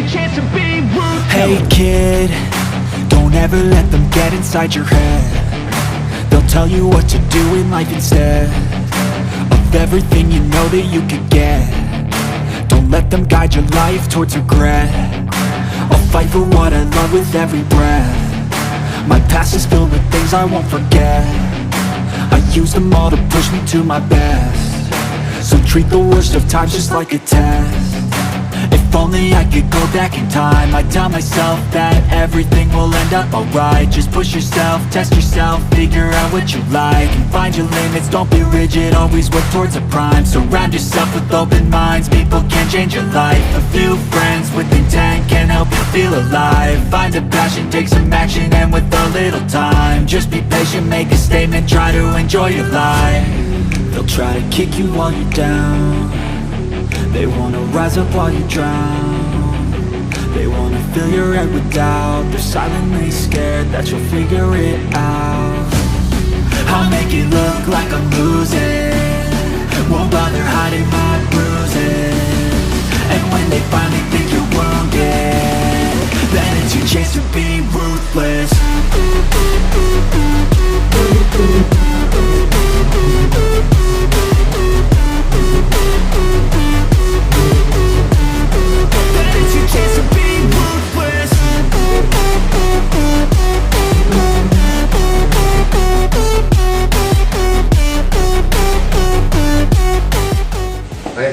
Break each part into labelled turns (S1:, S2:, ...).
S1: chance to be ruthless.
S2: Hey kid, don't ever let them get inside your head. They'll tell you what to do in life instead of everything you know that you could get. Don't let them guide your life towards regret. I'll fight for what I love with every breath. My past is filled with things I won't forget. I use them all to push me to my best. So treat the worst of times just like a test. If only I could go back in time, I'd tell myself that everything will end up alright. Just push yourself, test yourself, figure out what you like, and find your limits, don't be rigid, always work towards a prime. Surround yourself with open minds, people can change your life. A few friends with intent can help you feel alive. Find a passion, take some action, and with a little time, just be patient, make a statement, try to enjoy your life. They'll try to kick you while you're down. They wanna rise up while you drown. They wanna fill your head with doubt. They're silently scared that you'll figure it out. I'll make it look like I'm losing, won't bother hiding my bruises. And when they finally think you're wounded, then it's your chance to be ruthless.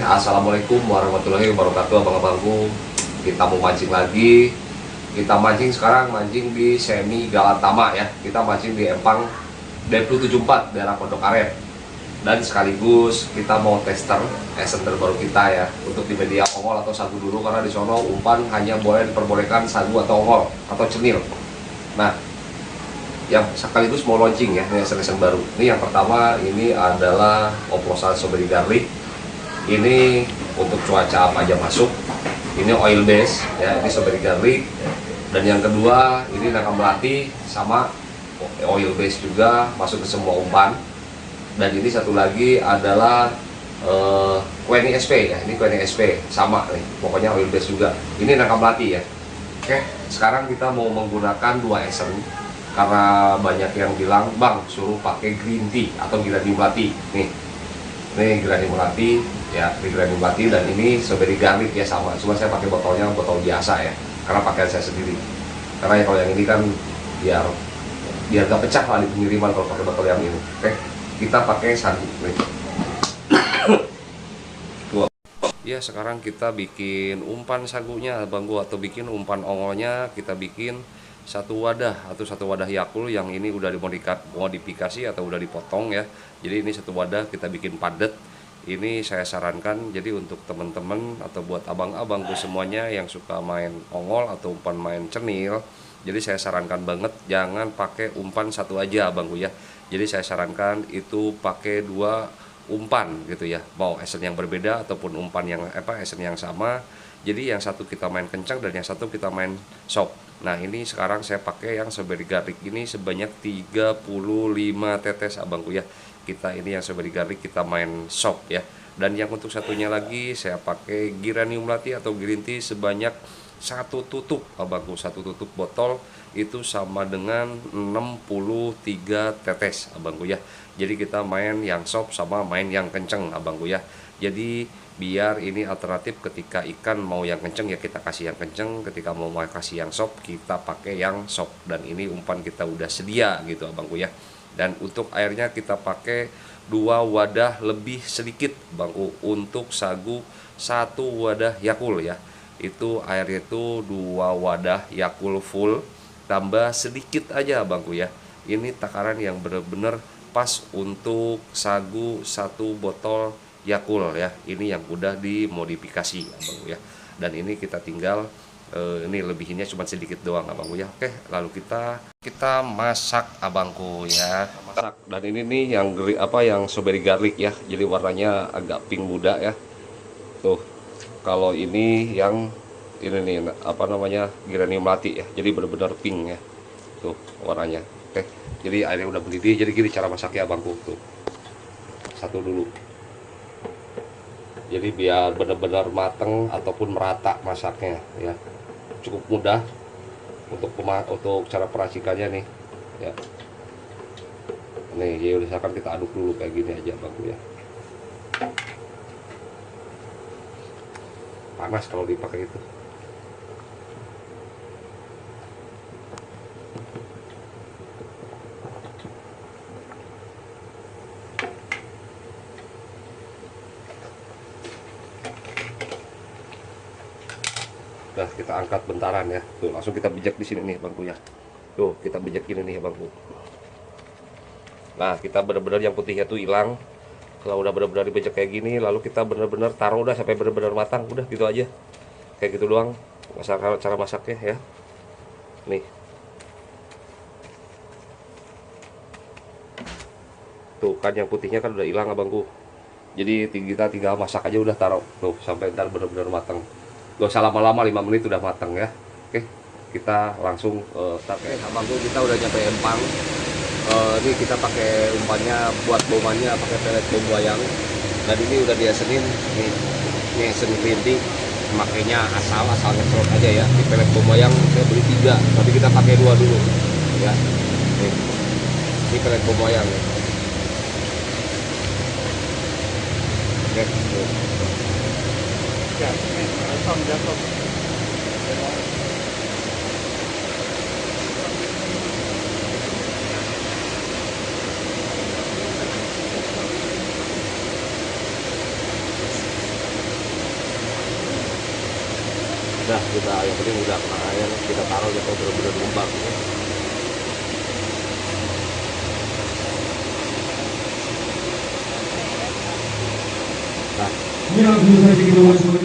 S3: Assalamualaikum warahmatullahi wabarakatuh, abang-abangku. Kita mau mancing lagi. Kita mancing sekarang, mancing di Semi Galatama ya. Kita mancing di Empang Deplu 74 daerah Pondok Aren. Dan sekaligus kita mau tester esen terbaru kita ya, untuk di media ongol atau sagu dulu, karena di sono umpan hanya boleh diperbolehkan sagu atau ongol atau cenil. Nah, yang sekaligus mau launching ya, ini esen baru. Ini yang pertama, ini adalah oplosan strawberry garlic. Ini untuk cuaca apa aja masuk. Ini oil base ya, ini strawberry garlic. Dan yang kedua, ini nangka melati sama oil base juga, masuk ke semua umpan. Dan ini satu lagi adalah Queni SP ya, ini Queni SP sama nih, pokoknya oil base juga. Ini nangka melati ya. Oke, sekarang kita mau menggunakan dua esen karena banyak yang bilang, bang suruh pakai green tea atau Girani Melati. Nih, ini Girani Melati ya, ini Girani Melati, dan ini strawberry garlic ya sama. Cuma saya pakai botolnya botol biasa ya, karena pakaian saya sendiri. Karena kalau yang ini kan biar gak pecah lah di pengiriman kalau pakai botol yang ini. Oke, kita pakai sagu. Ya, sekarang kita bikin umpan sagunya abangku, atau bikin umpan ongolnya. Kita bikin satu wadah atau satu wadah Yakult yang ini udah dimodifikasi atau udah dipotong ya. Jadi ini satu wadah kita bikin padat. Ini saya sarankan jadi untuk teman-teman atau buat abang-abangku semuanya yang suka main ongol atau umpan main cenil. Jadi saya sarankan banget jangan pakai umpan satu aja abangku ya. Jadi saya sarankan itu pakai dua umpan gitu ya. Mau esen yang berbeda ataupun umpan yang esen yang sama. Jadi yang satu kita main kencang dan yang satu kita main soft. Nah, ini sekarang saya pakai yang strawberry garlic ini sebanyak 35 tetes abangku ya. Kita ini yang strawberry garlic kita main soft ya. Dan yang untuk satunya lagi saya pakai Girani Melati atau green tea sebanyak satu tutup abangku. Satu tutup botol itu sama dengan 63 tetes abangku ya. Jadi kita main yang soft sama main yang kenceng abangku ya. Jadi biar ini alternatif, ketika ikan mau yang kenceng ya kita kasih yang kenceng, ketika mau kasih yang soft kita pakai yang soft. Dan ini umpan kita udah sedia gitu abangku ya. Dan untuk airnya kita pakai 2 wadah lebih sedikit bangku. Untuk sagu 1 wadah Yakult ya, itu airnya itu 2 wadah Yakult full tambah sedikit aja bangku ya. Ini takaran yang bener-bener pas untuk sagu 1 botol Yakult ya. Ini yang udah dimodifikasi abangku ya. Dan ini kita tinggal ini lebihinnya cuma sedikit doang abangku ya. Oke, lalu kita masak abangku ya. Masak. Dan ini nih yang strawberry garlic ya. Jadi warnanya agak pink muda ya. Tuh. Kalau ini yang ini nih Girani Melati ya. Jadi benar-benar pink ya. Tuh warnanya. Oke. Jadi airnya udah mendidih. Jadi gini cara masaknya abangku tuh. Satu dulu. Jadi biar benar-benar mateng ataupun merata masaknya ya. cukup mudah untuk cara peracikannya nih ya. Nih jadi misalkan kita aduk dulu kayak gini aja bangku ya. Panas kalau dipakai itu. Udah kita angkat bentaran ya. Tuh langsung kita bijak di sini nih bangku ya. Tuh kita bijak gini nih bangku. Nah kita benar-benar yang putihnya tuh hilang. Kalau udah benar-benar dibijak kayak gini, lalu kita benar-benar taruh udah sampai benar-benar matang. Udah gitu aja. Kayak gitu doang cara masaknya ya. Nih. Tuh kan yang putihnya kan udah hilang abangku. Jadi kita tinggal masak aja udah taruh tuh sampai ntar benar-benar matang. Gak usah lama-lama, 5 menit udah matang ya. Oke, kita langsung start ya. Abangku kita udah nyampe empang. Ini kita pakai umpannya buat bomannya pakai pelet bom wayang. Dan ini udah diasenin nih. Ini esen kelinting. Makanya asal ngecelok aja ya. Di pelet bom wayang saya beli 3, tapi kita pakai 2 dulu ya. Nih. Ini pelet bom wayang. Oke, tuh.
S1: Ya, jatuh.
S3: Udah kita yang penting udah kena air kita taruh ya kalau benar-benar ngembang ya. Nah,
S1: Ini langsung saja kita masuk.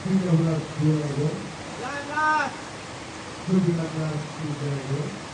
S1: 13 Diego, 19 Diego, 19 Diego,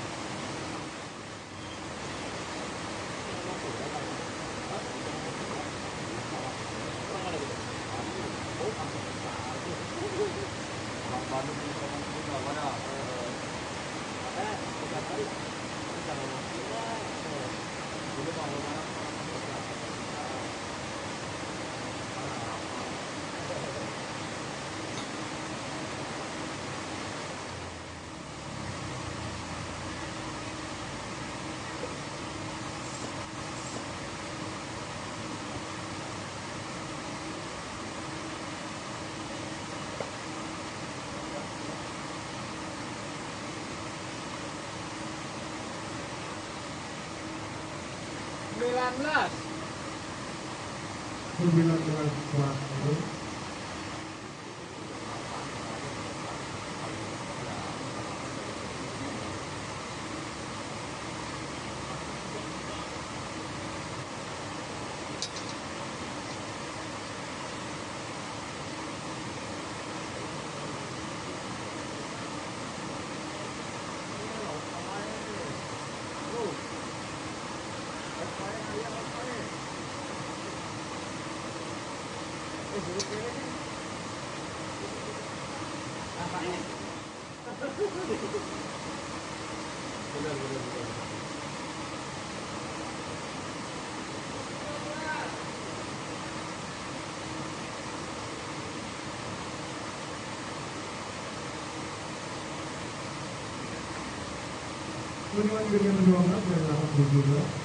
S1: 21 Gedean 12 dari 8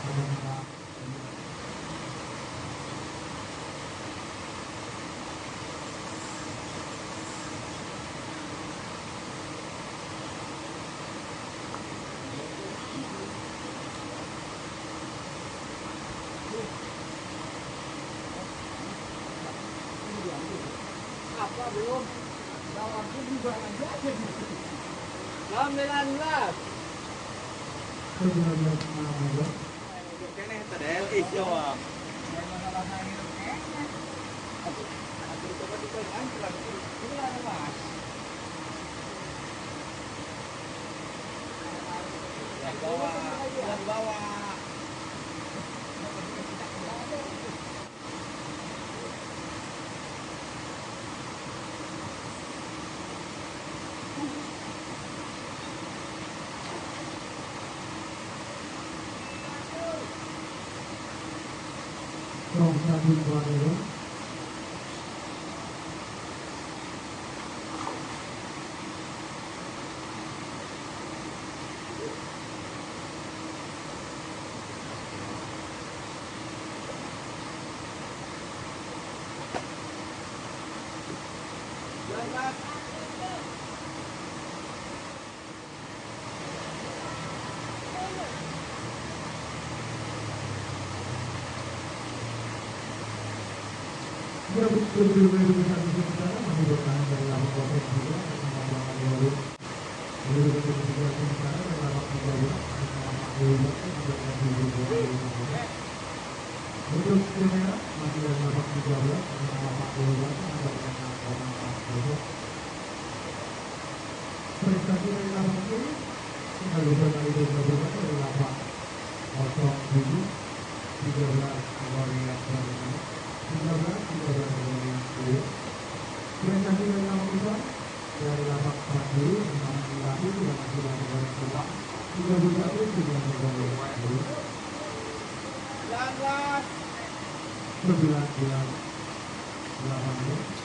S1: ada
S4: apa belum? Jawabnya juga aja. 19.
S1: 19 Diego,
S4: Kene tadel jawab. Yang bawah.
S1: From 1 Diego, 20 masih bertahan dari 8 kosong juga dengan lapangan baru. Jadi untuk ketiga sementara dari 8 untuk Primera masih dari 8 dengan 8 sampai dengan 6 prestasi dari 8 kiri tinggal bisa kali 12 dari 8 13 awalnya yang 13 yang 10. Prestasi dari 8 besar dari 8 40 dengan dilatih yang masih dalam goreng kedua 31 dengan goreng 10 19 8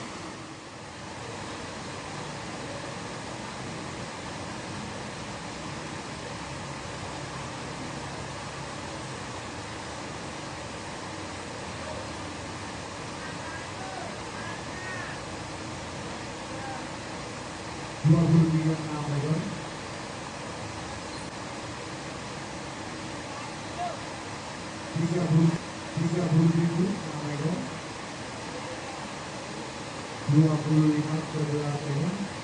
S1: 23 Medan 37 Medan 25 sebelah Medan 19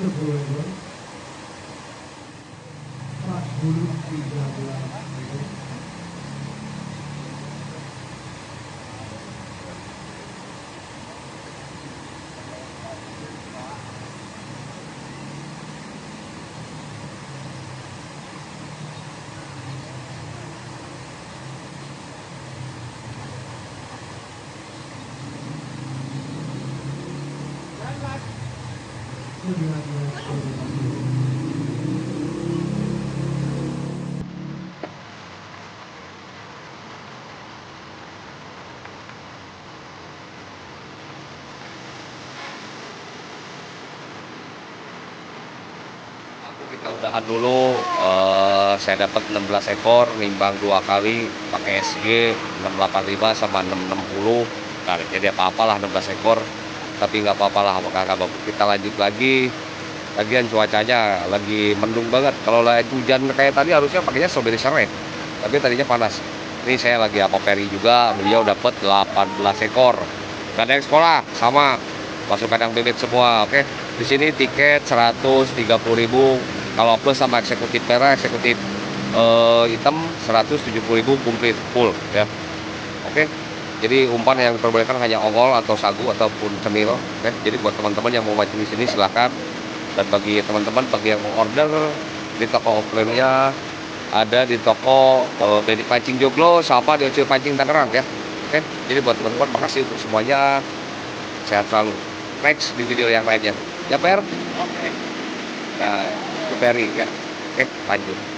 S1: 10 ekor. Pas bulu 13 ekor.
S3: Kita udahan dulu. Saya dapat 16 ekor, nimbang 2 kali pakai SG 685 sama 660. Nah, jadi apa-apalah 16 ekor, tapi nggak apa-apa lah, kita lanjut lagi. Lagian cuacanya lagi mendung banget. Kalau lagi hujan kayak tadi harusnya pakainya strawberry seret, tapi tadinya panas. Ini saya lagi akoperi juga, beliau dapat 18 ekor. Gak ada yang sekolah, sama masuk kandang bebek semua. Oke, di sini tiket 130.000 kalau plus sama eksekutif merah, eksekutif hitam 170.000 komplit full ya. Oke, jadi umpan yang diperbolehkan hanya ongol atau sagu ataupun cemil. Oke, jadi buat teman-teman yang mau mancing di sini silahkan. Dan bagi teman-teman bagi yang mau order di toko offline-nya ada di toko Bedik Pancing Joglo sama di Ocil Pancing Tangerang ya. Oke, jadi buat teman-teman makasih untuk semuanya. Sehat selalu. Next di video yang lainnya. Ya Per? Oke. Nah, itu Peri ya. Oke, lanjut.